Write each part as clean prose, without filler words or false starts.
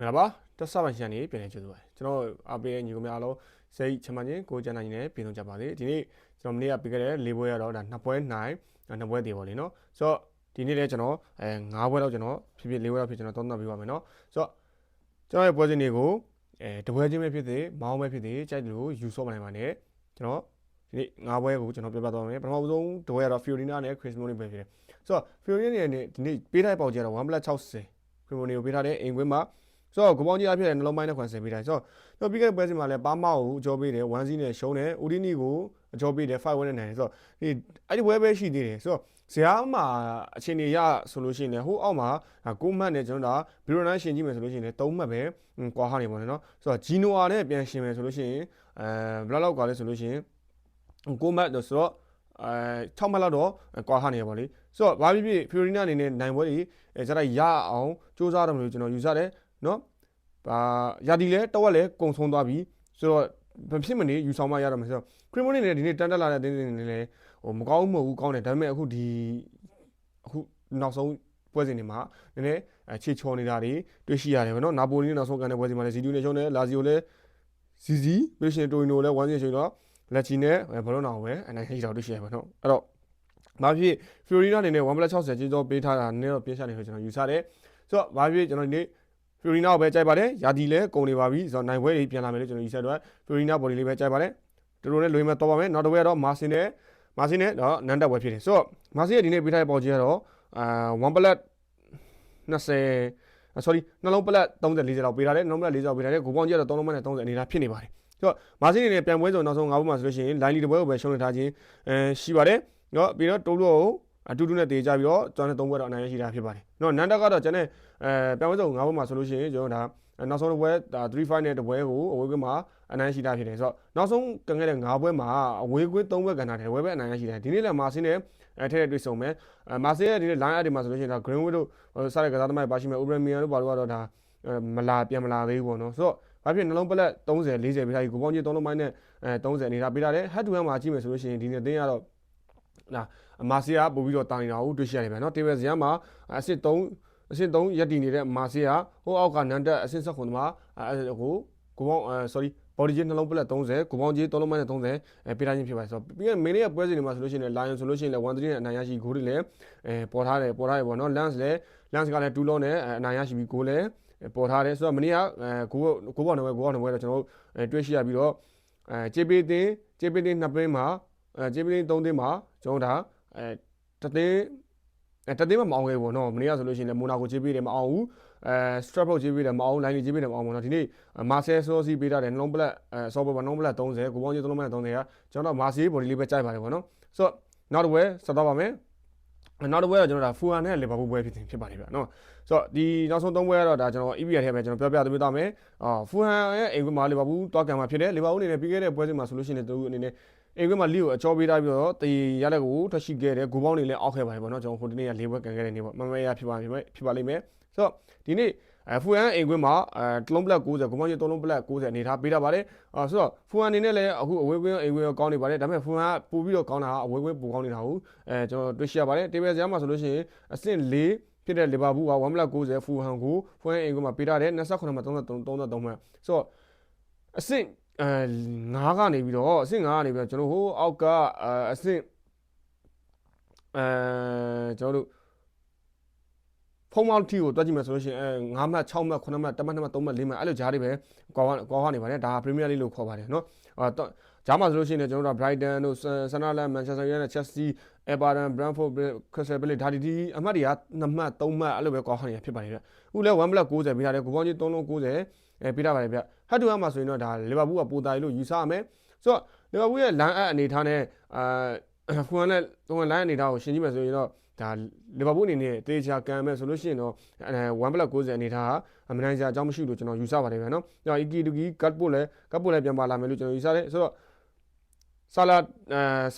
မင်္ဂလာပါတက်ဆပိုင်းရှန်နေပြန်နေကြပါကျွန်တော်အားပေးတဲ့ညီကောင်များအားလုံးစိတ်ချမ်းသာခြင်းကိုယ်ကျန်းမာခြင်းနဲ့ပြည့်စုံကြပါစေဒီနေ့ကျွန်တော်မနေ့ကပြခဲ့တဲ့၄ပွဲရတော့ဒါ2ပွဲနိုင်2ပွဲတည်ပါလိမ့်နော်ဆိုတော့ဒီနေ့လည်းကျွန်တော်9ပွဲတော့ကျွန်တော်ဖြစ်ဖြစ်၄ပွဲတော့ဖြစ်ကျွန်တော်သုံးသပ်ပေးပါမယ်နော်ဆိုတော့ကျွန်တော်ရဲ့ပွဲစဉ်တွေကိုတပွဲချင်းပဲဖြစ်စေမောင်းပဲဖြစ်စေကြိုက်တယ်လို့ယူဆော့မနိုင်ပါနဲ့ကျွန်တော်ဒီနေ့9ပွဲကိုကျွန်တော်ပြပြသွားမယ်ပထမဆုံးတပွဲရတော့ Fiorina နဲ့ Chris Smalling ပဲဖြစ်တယ်ဆိုတော့ Fiorina နဲ့ဒီနေ့ပေးထားတဲ့ပေါင်ကြီးကတော့ 1+60 Chris Smalling ကိုပေးထားတဲ့အိမ်ကွင်းမှာဆိုတော့ဂပေါင်းကြီးအဖြစ်နဲ့နှလုံးပိုင်းနဲ့ခွန်ဆင်ပေးတယ်ဆိုတော့ပြီးခဲ့တဲ့ပွဲစဉ်မှာလည်းပါမောက်ကိုအကျော်ပေးတယ်1-0နဲ့ရှုံးတယ်ဦးဒီနီကိုအကျော်ပေးတယ်5-1နဲ့နိုင်တယ်ဆိုတော့ဒီအဲ့ဒီပွဲပဲရှိသေးတယ်ဆိုတော့ဇာတ်မှာအခြေအနေရဆိုလို့ရှိရင်လည်းဟိုအောက်မှာ9မှတ်နဲ့ကျွန်တော်တို့ဘီရိုနန်ရှင်ကြည့်မယ်ဆိုလို့ရှိရင်လည်း3မှတ်ပဲကွာဟနေပါနော်ဆိုတော့ဂျီနိုအာနဲ့ပြန်ရှင်မယ်ဆိုလို့ရှိရင်ဘယ်လောက်ကွာလဲဆိုလို့ရှိရင်9မှတ်ဆိုတော့6မှတ်လောက်တော့ကွာဟနေရပါလိဆိုတော့ဘာဖြစ်ဖြစ်ဖီယိုရီနာအနေနဲ့နိုင်ပွဲကြီးဇာတ်ရအောင်စူးစမ်းတယ်လို့ကျွန်တော်ယူဆတယ်နော်ရာဒီလဲတော့လဲကုံဆုံးသွားပြီဆိုတော့မဖြစ်မနေယူဆောင်မရတော့မယ်ဆိုတော့ခရီမိုနီနဲ့ဒီနေ့တန်တက်လာတဲ့အသင်းတွေနဲ့လည်းဟိုမကောင်းမဟုတ်ဘူးကောင်းတယ်ဒါပေမဲ့အခုနောက်ဆုံးပွဲစဉ်တွေမှာနည်းနည်းခြေချော်နေတာတွေတွေ့ရှိရတယ်ဗောနော်နာပိုလီနဲ့နောက်ဆုံးကန်တဲ့ပွဲစဉ်မှာလည်းဇီဒူနဲ့ရှုံးတယ်လာဇီယိုလည်းဇီပြီးရှင်တိုရီနိုလည်း1-0ရှုံးတော့လက်ချီနဲ့ဘယ်လိုနာပဲအနိုင်ရှိတော့တွေ့ရှိရပါတော့အဲ့တော့ဘာဖြစ်ဖီယိုရီနာအနေနဲ့ 1+60 ကျေးဇူးပေးထားတာနည်းတော့ပြင်းရှာနေဆိုကျွန်တော်ယူဆတယ်ဆိုတော့ဘာဖြစ်ကျွန်တော်ဒီနေ့ဖီယိုရီနာကိုပဲကြိုက်ပါတယ်ယာဒီလည်းကုန်နေပါပြီဆိုတော့နိုင်ပွဲတွေပြန်လာမယ်လို့ကျွန်တော်ယူဆတော့ဖီယိုရီနာဘော်ဒီလေးပဲကြိုက်ပါတယ်တို့တို့နဲ့လွေးမဲ့တော့ပါမယ်နောက်တစ်ပွဲတော့မာဆင်နဲ့တော့နန်တက်ပွဲဖြစ်တယ်ဆိုတော့မာဆင်ရဲ့ဒီနေ့ပေးထားတဲ့ပေါင်ကြီးကတော့1+20 sorry နှလုံးပလက်30 40လောက်ပေးထားတယ်နှလုံးပလက်40လောက်ပေးထားတယ်ကိုပေါင်ကြီးကတော့3လုံးမနဲ့30အနေထားဖြစ်နေပါတယ်ဆိုတော့မာဆင်အနေနဲ့ပြန်ပွဲဆိုနောက်ဆုံး9ပွဲမှာဆိုလို့ရှိရင်လိုင်းလီတစ်ပွဲကိုပဲရှုံးနေထားခြင်းရှိပါတယ်နော်ပြီးတော့တိုးလို့အတူတူနဲ့တေးကြပြီးတော့ကျွန်တော်3ပွဲတော့အနိုင်ရရှိတာဖြစ်ပါတယ်နော်နန်တက်ကတော့ကျွန်တော်ပြန်ပွဲဆုံး9ပွဲမှာဆိုလို့ရှိရင်ကျွန်တော်ဒါနောက်ဆုံးတစ်ပွဲ3-5နဲ့တစ်ပွဲကိုအဝေးကွင်းမှာအနိုင်ရှိတာဖြစ်တယ်ဆိုတော့နောက်ဆုံးကန်ခဲ့တဲ့9ပွဲမှာအဝေးကွင်း3ပွဲကန်တာတယ်ဝဲပဲအနိုင်ရရှိတယ်ဒီနေ့လည်းမာဆင်းနဲ့ထဲတဲ့တွေ့ဆုံမယ်မာဆင်းရဲ့ဒီနေ့ line up တွေမှာဆိုလို့ရှိရင်ဒါ Greenwood တို့စားတဲ့ကစားသမားတွေပါရှိမယ် Aubameyang တို့ဘာလို့ကတော့ဒါပြန်မလာသေးဘူးပေါ့နော်ဆိုတော့ဘာဖြစ်နှလုံးပလက်30 40ပေးထားပြီးကိုပေါင်းကြီး3လုံးပိုင်းနဲ့30အနေထားပေးထားတယ် head to head မှာကြည့်မယ်ဆိုလို့ရှိရင်ဒီနေ့အသင်းကတော့ဒါမာဆီယာပို့ပြီးတော့တာနေတာကိုတွေ့ရှိရတယ်ဗျာနော်တေဘယ်ဇီယာမှာအဆင့်3ရက်တည်နေတဲ့မာဆီယာဟိုအောက်ကနန်တက်အဆင့်7မှာကိုပေါင်းsorry body ကြီးနှလုံးပလက်30ကိုပေါင်းကြီး3လုံးပိုင်းနဲ့30ပေးထားခြင်းဖြစ်ပါတယ်ဆိုတော့ပြီးရင်မင်းရဲ့ပွဲစဉ်တွေမှာဆိုလို့ရှိရင်လည်း Lion ဆိုလို့ရှိရင်လည်း1-3နဲ့အနိုင်ရရှိဂိုးတွေလည်းပေါ်ထားတယ်ပေါ့နော် Lance ကလည်း2လုံးနဲ့အနိုင်ရရှိပြီးဂိုးလည်းပေါ်ထားတယ်ဆိုတော့မနေ့ကဂိုးပေါက်နေပွဲတော့ကျွန်တော်တို့တွေ့ရှိရပြီးတော့ကျေးပေးတင်း2ပင်းမှာကျေးပေးတင်း3တင်းမှာကျွန်တော်ဒါတသိန်းမအောင်ခဲ့ဘူးနော်မနေ့ကဆိုလို့ရှိရင်လည်းမိုနာကိုကျေးပေးတယ်မအောင်ဘူးStrappo ကျေးပေးတယ်မအောင်လိုင်းလေးကျေးပေးတယ်မအောင်ဘူးနော်ဒီနေ့မာဆယ်ဆိုစီပေးထားတယ်နှလုံးပလက်ဆော့ဘောနှလုံးပလက်30ကိုပေါင်းကြီး3လုံးပလက်30ကကျွန်တော်မာဆီဘော်ဒီလေးပဲကြိုက်ပါတယ်ပေါ့နော်ဆိုတော့နောက်တစ်ပွဲဆက်သွားပါမယ်နောက်တစ်ပွဲတော့ကျွန်တော်ဒါဖူဟန်နဲ့လီဗာပူးပွဲဖြစ်ပါတယ်ဗျာနော်ဆိုတော့ဒီနောက်ဆုံး3ပွဲကတော့ဒါကျွန်တော် EPL ထဲမှာကျွန်တော်ပြောပြသွားမယ်ဖူဟန်ရဲ့အိမ်ကွင်းမှာလီဗာပူးတွားကန်မှာဖြစ်တယ်လီဗာပူးအနေနဲ့ပြီးခဲ့တဲ့ပွဲစဉ်မှာဆိုလို့ရှိရင်သူအနေနဲ့အိမ်ကွင်းမှာလီကိုအချောပေးထားပြီးတော့တေးရလက်ကိုထွက်ရှိခဲ့တယ်ဂိုးပေါင်းတွေလည်းအောက်ခဲ့ပါတယ်ပေါ့နော်ကျွန်တော်ဟိုဒီနေ့က၄ပွဲကန်ခဲ့တဲ့နေ့ပေါ့မမရဖြစ်ပါလိမ့်မယ်ဆိုတော့ဒီနေ့ဖူဟန်အိမ်ကွင်းမှာတလုံးပလက်90ဂိုးပေါင်းကြီး3လုံးပလက်90အနေထားပေးထားပါတယ်ဆိုတော့ဖူဟန်အနေနဲ့လည်းအခုအဝေးကွင်းအိမ်ကွင်းကောင်းနေပါတယ်ဒါပေမဲ့ဖူဟန်ကပို့ပြီးတော့ကောင်းတာကအဝေးကွင်းပိုကောင်းနေတာဟုတ်ကျွန်တော်တွေ့ရှိရပါတယ်တေးပဲဇာတ်မှာဆိုလို့ရှိရင်အဆင့်4ဖြစ်တဲ့လီဗာပူးက1+90ဖူဟန်ကိုဖူဟန်အိမ်ကွင်းမှာပေးထားတယ်29မှာ33မှတ်ဆိုတော့အဆင့်9ကနေပြီးတော့အဆင့်9ကနေပြီးတော့ကျွန်တော်ဟိုအောက်ကအဆင့်ကျွန်တော်တို့ဖုံးမောက်တီကိုတွက်ကြည့်မယ်ဆိုလို့ရှိရင်9မှတ်6မှတ်9မှတ်10မှတ်2မှတ်3မှတ်4မှတ်အဲ့လိုဂျားတွေပဲကွာဟနေပါတယ်ဒါပရီးမီးယားလိလို့ခေါ်ပါတယ်နော်ဂျားမှာဆိုလို့ရှိရင်ကျွန်တော်တို့ Brighton တို့ Sunderland Manchester United Chelsea Everton Brentford Crystal Palace ဒါဒီအမှတ်တွေက2မှတ်3မှတ်အဲ့လိုပဲကွာဟနေတာဖြစ်ပါတယ်ဗျအခုလဲ1+90ပေးထားတယ်ကိုပေါင်းကြီး3လုံး90ပေးထားပါတယ်ဗျဟတ်တူဟတ်မှာဆိုရင်တော့ဒါလီဗာပူးကပိုတာလို့ယူဆရမယ်ဆိုတော့လီဗာပူးရဲ့ line up အနေထားနဲ့ဖူဟန်နဲ့ line အနေထားကိုရှင်းကြည့်မယ်ဆိုရင်တော့ဒါလီဗာပူးအနေနဲ့တေချာကန်မဲ့ဆိုလို့ရှိရင်တော့1+90အနေထားဟာမနိုင်စရာအကြောင်းမရှိလို့ကျွန်တော်ယူဆပါတယ်ဗျာနော်။ကြောင့် EKD ကတ်ပို့လည်းပြန်ပါလာမယ်လို့ကျွန်တော်ယူဆတယ်ဆိုတော့ဆာ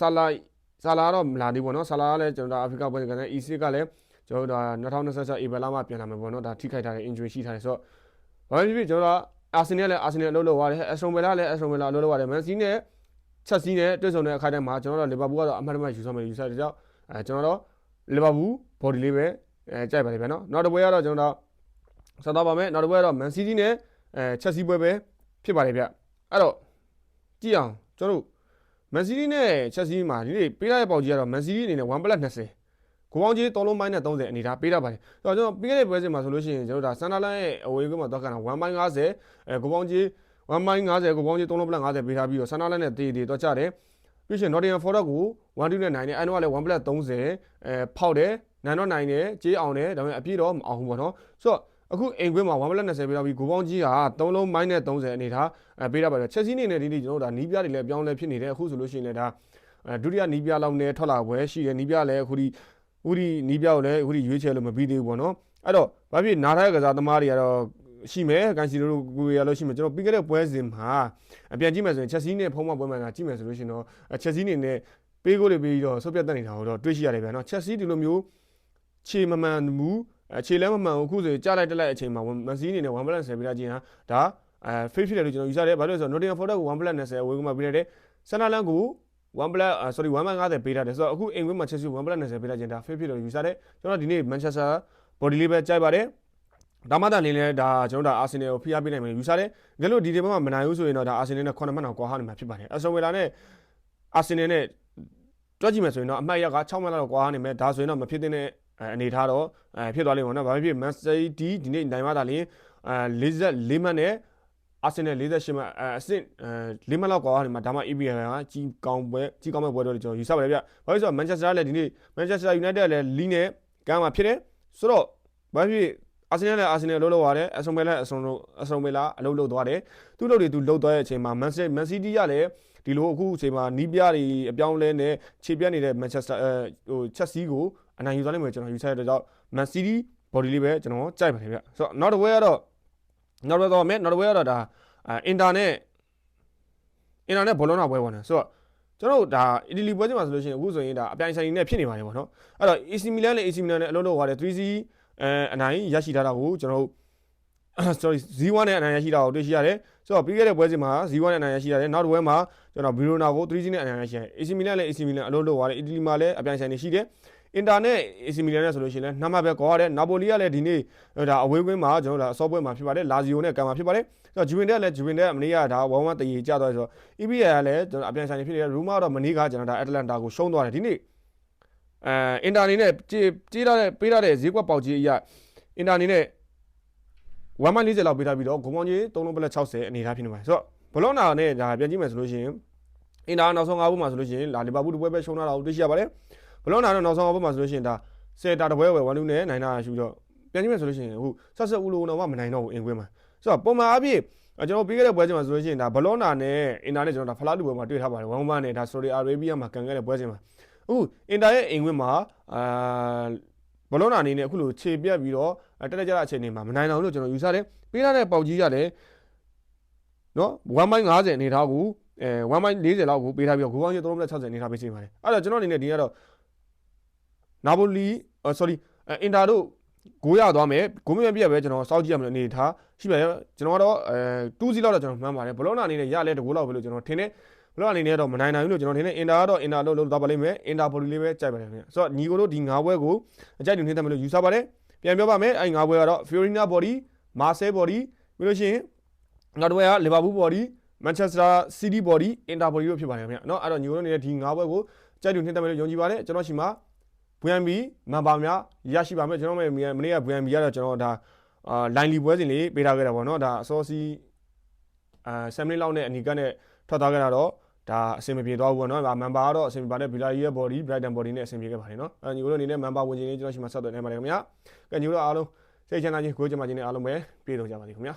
လာတော့မလာသေးဘူးเนาะဆာလာကလည်းကျွန်တော်အာဖရိကပွဲကန်တဲ့ EC ကလည်းကျွန်တော်တို့2026ဧပြီလမှာပြန်လာမယ်ပေါ့เนาะဒါထိခိုက်ထားတဲ့ injury ရှိထားတယ်ဆိုတော့ဘာဖြစ်ဖြစ်ကျွန်တော်အာဆင်နယ်လည်းအာဆင်နယ်အလုပ်လုပ်သွားတယ်အက်စတွန်ဗီလာလည်းအက်စတွန်ဗီလာအလုပ်လုပ်ရတယ်မန်စီးနဲ့ချက်စီးနဲ့တွေ့ဆုံတဲ့အခါတိုင်းမှာကျွန်တော်တို့လီဗာပူးကတော့အမှတ်တမဲ့ယူဆမယ်ယူဆတဲ့ကြောင့်ကျွန်တော်တို့လီဗာပူးဘော်ဒီလေးပဲကြိုက်ပါတယ်ဗျာနော်နောက်တစ်ပွဲကတော့ကျွန်တော် ဆက်သွားပါမယ်နောက်တစ်ပွဲကတော့ Man City နဲ့ချက်စီပွဲပဲဖြစ်ပါတယ်ဗျအဲ့တော့ကြည့်အောင်ကျွန်တော်တို့ Man City နဲ့ချက်စီမှာဒီနေ့ပေးရတဲ့ပေါက်ကြီးကတော့ Man City အနေနဲ့ 1+20 ကိုပေါင်းကြီး3လုံးပိုင်းနဲ့30အနေထားပေးတာပါတယ်ဆိုတော့ကျွန်တော်ပြီးခဲ့တဲ့ပွဲစဉ်မှာဆိုလို့ရှိရင်ကျွန်တော်ဒါဆန်ဒါလန်ရဲ့အဝေးကွင်းမှာတော့ကန်တာ1.50ကိုပေါင်းကြီး1.50ကိုပေါင်းကြီး3လုံး+50ပေးထားပြီးတော့ဆန်ဒါလန်နဲ့တေးတော့ကြတယ်ပြီးရှင် Nottingham Forest ကို1-2နဲ့နိုင်တယ်အဲ့တော့လည်း 1+30ဖောက်တယ်နိုင်တော့နိုင်တယ်ကြေးအောင်တယ်ဒါပေမဲ့အပြည့်တော့မအောင်ဘူးပေါ့နော်ဆိုတော့အခုအိမ်ကွင်းမှာ1+20ပေးထားပြီးကိုပေါင်းကြီးက3လုံးပိုင်းနဲ့30အနေထားပေးတာပါတယ်ချက်စီနေနဲ့ဒီနေ့ကျွန်တော်တို့ဒါနီးပြားတွေလည်းအပြောင်းလဲဖြစ်နေတယ်အခုဆိုလို့ရှိရင်လည်းဒါဒုတိယနီးပြားလောက်နဲ့ထွက်လာပွဲရှိတယ်နီးပြားလည်းအခုဒီနီးပြားကိုလည်းအခုဒီရွေးချယ်လို့မပြီးသေးဘူးပေါ့နော်အဲ့တော့ဘာဖြစ်နားထားတဲ့ကစားသမားတွေကတော့ရှိမယ်ကန်စီလိုကိုရလို့ရှိမယ်ကျွန်တော်ပြီးခဲ့တဲ့ပွဲစဉ်မှာအပြန်ကြည့်မယ်ဆိုရင်ချက်စီနဲ့ဖုံးမပွဲမှာကြည့်မယ်ဆိုလို့ရှိရင်တော့ချက်စီနေနဲ့ပေးကိုတွေပြီးတော့ဆုတ်ပြတ်တက်နေတာကိုတော့တွေ့ရှိရတယ်ဗျာနော်ချက်စီဒီလိုမျိုးခြေမမှန်ဘူးခြေလဲမမှန်ဘူးအခုဆိုကြားလိုက်တက်လိုက်အချိန်မှာမန်စီအနေနဲ့1+10ပေးထားခြင်းဟာဒါfit ဖြစ်တယ်လို့ကျွန်တော်ယူဆတယ်ဘာလို့လဲဆိုတော့ Nottingham Forest ကို1+20အဝေးကမှပေးလိုက်တယ်ဆန်နာလန်ကို1.50ပေးထားတယ်ဆိုတော့အခုအိမ်ကွင်းမှာချက်စီ1+20ပေးထားခြင်းဒါ fit ဖြစ်တယ်လို့ယူဆတယ်ကျွန်တော်ဒီနေ့ Manchester body လေးပဲကြိုက်ပါတယ်ဒါမှသာနေလဲဒါကျွန်တော်ဒါအာဆင်နယ်ကိုဖိအားပေးနိုင်မယ်ယူဆတယ်ငါတို့ဒီဒီဘက်မှာမနိုင်ဘူးဆိုရင်တော့ဒါအာဆင်နယ်နဲ့9မှတ်တော့ကွာဟနေမှာဖြစ်ပါတယ်အဆွန်ဝေလာနဲ့အာဆင်နယ်နဲ့တွက်ကြည့်မယ်ဆိုရင်တော့အမှတ်ရက6မှတ်လောက်ကွာဟနေမယ်ဒါဆိုရင်တော့မဖြစ်တဲ့အနေထားတော့ဖြစ်သွားလိမ့်မယ်နော်ဘာဖြစ် Man City ဒီနေ့နိုင်မှသာလျှင်44မှတ်နဲ့အာဆင်နယ်48မှတ်အဆင့်4မှတ်လောက်ကွာဟနေမှာဒါမှ EPL ကကြီးကောင်းမဲ့ပွဲတော့ကျွန်တော်ယူဆပါတယ်ဗျဘာလို့ဆိုတော့ Manchester လည်းဒီနေ့ Manchester United လည်းလီနဲ့ကမ်းမှာဖြစ်တယ်ဆိုတော့ဘာဖြစ်အာဆင်နယ်လည်းအာဆင်နယ်လှုပ်သွားတယ်အဆုံပဲလည်းအဆုံပဲလားအလုပ်လုပ်သွားတယ်သူ့လုပ်တွေသူလှုပ်သွားတဲ့အချိန်မှာ Man City ကလည်းဒီလိုအခုအချိန်မှာနီးပြတွေအပြောင်းလဲနဲ့ခြေပြတ်နေတဲ့ Manchester ချက်စီကိုအနိုင်ယူသွားလိမ့်မယ်ကျွန်တော်ယူဆရတဲ့ကြောင့် Man City body လေးပဲကျွန်တော်ကြိုက်ပါတယ်ဗျဆိုတော့နောက်တစ်ပွဲကတော့ဒါအင်တာနဲ့ဘောလုံးနာပွဲပေါ့နော်ဆိုတော့ကျွန်တော်တို့ဒါအီတလီပွဲချိန်မှာဆိုလို့ရှိရင်အခုဆိုရင်ဒါအပြိုင်ဆိုင်နဲ့ဖြစ်နေပါတယ်ပေါ့နော်အဲ့တော့ AC Milan နဲ့ AC Milan နဲ့အလုပ်လုပ်သွားတယ် 3C အနိုင်ရရှိထားတာကိုကျွန်တော်တို့ Z1 နဲ့အနိုင်ရရှိတာကိုတွေ့ရှိရတယ်ဆိုတော့ပြီးခဲ့တဲ့ပွဲစဉ်မှာ Z1 နဲ့အနိုင်ရရှိရတယ်နောက်တစ်ပွဲမှာကျွန်တော် Verona ကို 3C နဲ့အနိုင်ရရှိရတယ် AC Milan နဲ့ AC Milan အလုပ်လုပ်သွားတယ်အီတလီမှာလည်းအပြိုင်ဆိုင်နေရှိတယ်အင်တာနဲ့ AC Milan နဲ့ဆိုလို့ရှိရင်လည်းနှစ်မှတ်ပဲကွာရတယ်နာပိုလီကလည်းဒီနေ့ဒါအဝေးကွင်းမှာကျွန်တော်တို့ဒါအစောပွဲမှာဖြစ်ပါတယ်လာဇီယိုနဲ့ကန်မှာဖြစ်ပါတယ်ဆိုတော့ဂျူဝင်တက်မနေ့ကဒါ1-1တည်ကြသွားတယ်ဆိုတော့ EPL ကလည်းကျွန်တော်အပြိုင်ဆိုင်နေဖြစ်တယ်ရူမာတော့မနေ့ကကျွန်တော်ဒါအတလန်တာကိုရှုံးသွားတယ်ဒီနေ့အင်တာအနေနဲ့ကြေးထားတဲ့ပေးထားတဲ့ဈေးကွက်ပေါက်ကြီးအရာအင်တာအနေနဲ့1.40လောက်ပေးထားပြီးတော့ဂုံပေါင်းကြီး3.60အနေထားဖြစ်နေပါတယ်ဆိုတော့ဘလော့နာနဲ့ဒါပြန်ကြည့်မယ်ဆိုလို့ရှိရင်အင်တာနောက်ဆုံး5ပွဲမှာဆိုလို့ရှိရင်လာလီဗာပူးတစ်ပွဲပဲရှုံးထားတာကိုတွေ့ရှိရပါတယ်ဘလော့နာတော့နောက်ဆုံး5ပွဲမှာဆိုလို့ရှိရင်ဒါဆယ်တာတစ်ပွဲပဲ1-2နဲ့နိုင်တာရှိပြီးတော့ပြန်ကြည့်မယ်ဆိုလို့ရှိရင်အခုဆက်ဦးလို့တော့မနိုင်တော့ဘူးအင်ကွင်းမှာဆိုတော့ပုံမှန်အဖြစ်ကျွန်တော်ပြီးခဲ့တဲ့ပွဲချိန်မှာဆိုလို့ရှိရင်ဒါဘလော့နာနဲ့အင်တာနဲ့ကျွန်တော်ဒါဖလားတူပွဲမှာတွေ့ထားပါတယ်1-1နဲ့ဒါဆော်ဒီအာရေဗီးယားမှာကန်ခဲ့တဲ့ပွဲချိန်မှာအခုအင်တာရဲ့အင်ကွင်းမှာဘလော့နာအနေနဲ့အခုလိုခြေပြတ်ပြီးတော့တက်ကြတဲ့အချိန်တွေမှာမနိုင်အောင်လို့ကျွန်တော်ယူဆတယ်ပေးထားတဲ့ပေါက်ကြီးရတယ်နော်1.50အနေထားကို1.40လောက်ကိုပေးထားပြီးတော့ဂိုးပေါင်းကြီး3.60အနေထားပေးချင်ပါတယ်အဲ့တော့ကျွန်တော်အနေနဲ့ဒီကတော့နာပိုလီအင်တာတို့ဂိုးရသွားမယ်ဂိုးမပြည့်ပဲကျွန်တော်စောက်ကြည့်ရမယ်အနေထားရှိပါတယ်ကျွန်တော်ကတော့2-0လောက်တော့ကျွန်တော်မှန်းပါတယ်ဘလော့နာအနေနဲ့ရလဲတကူလောက်ပဲလို့ကျွန်တော်ထင်တယ်ဘလော့အနေနဲ့တော့မနိုင်နိုင်ဘူးလို့ကျွန်တော်ထင်တယ်အင်တာကတော့အင်တာလို့သွားပါလိမ့်မယ်အင်တာဘော်ဒီလေးပဲကြိုက်ပါတယ်ခင်ဗျဆိုတော့ညီကိုတို့ဒီ9ပွဲကိုအကြိုက်တူနှင်းတယ်လို့ယူဆပါတယ်ပြန်ပြောပါမယ်အဲ့9ပွဲကတော့ Fiorentina body Marseille body ပြီးလို့ရှိရင်နောက်တစ်ပွဲက Liverpool body Manchester City body Inter body တို့ဖြစ်ပါတယ်ခင်ဗျเนาะအဲ့တော့ညီကိုတို့နေတဲ့ဒီ9ပွဲကိုကြိုက်တူနှင်းတယ်လို့ယုံကြည်ပါတယ်ကျွန်တော်ရှိမှာ VNB မန်ပါများရရှိပါမယ်ကျွန်တော်မနေ့က VNB ကတော့ကျွန်တော်ဒါလိုင်းလီပွဲစဉ်လေးပေးထားခဲ့တာပေါ့เนาะဒါအစောစီ7မိနစ်လောက်နဲ့အနီကနဲ့ထွက်သွားခဲ့တာတော့ဒါအဆင်မပြေသွားဘူးပေါ့เนาะမန်ပါကတော့အဆင်ပြေပါတယ် Villarreal body Brighton body နဲ့အဆင်ပြေခဲ့ပါတယ်เนาะညီကိုတို့အနေနဲ့မန်ပါဝင်ခြင်းလေးကျွန်တော်ရှိမှာဆက်သွယ်နေပါတယ်ခင်ဗျကဲညီကိုတို့အားလုံးစိတ်ချမ်းသာခြင်းကိုယ်ကျန်းမာခြင်းနဲ့အားလုံးပဲပြည့်စုံကြပါစေခင်ဗျာ